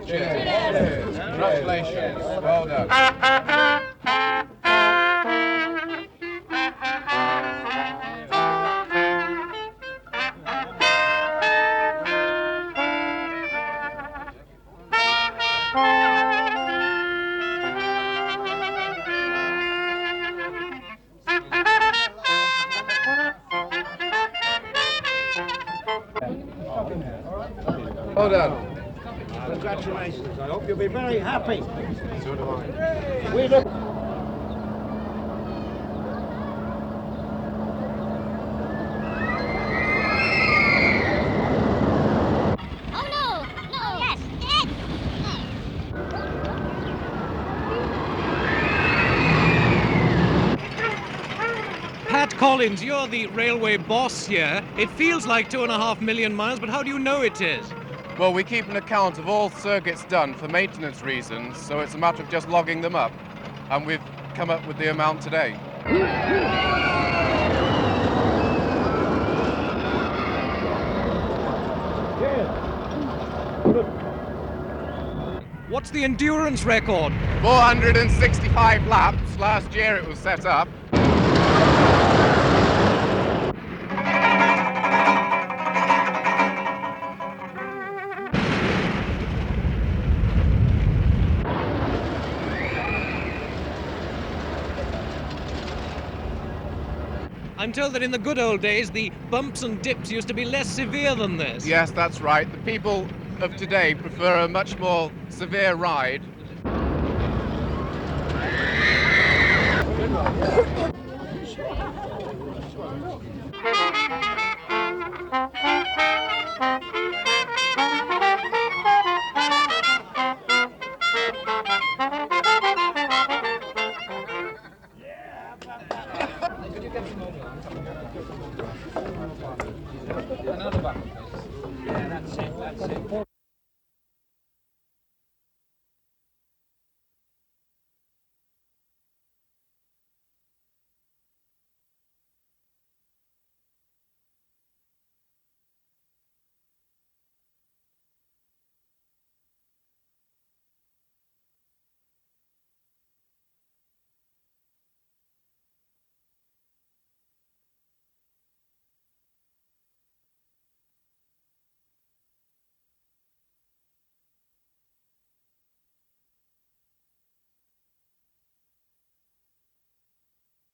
Cheers. Congratulations. Well done. Well done. Congratulations. I hope you'll be very happy. So do I. We look. Oh no! No! Yes! Yes! Pat Collins, you're the railway boss here. It feels like 2.5 million miles, but how do you know it is? Well, we keep an account of all circuits done for maintenance reasons, so it's a matter of just logging them up. And we've come up with the amount today. What's the endurance record? 465 laps. Last year it was set up. I'm told that in the good old days, the bumps and dips used to be less severe than this. Yes, that's right. The people of today prefer a much more severe ride. Another bucket. Yeah, that's it.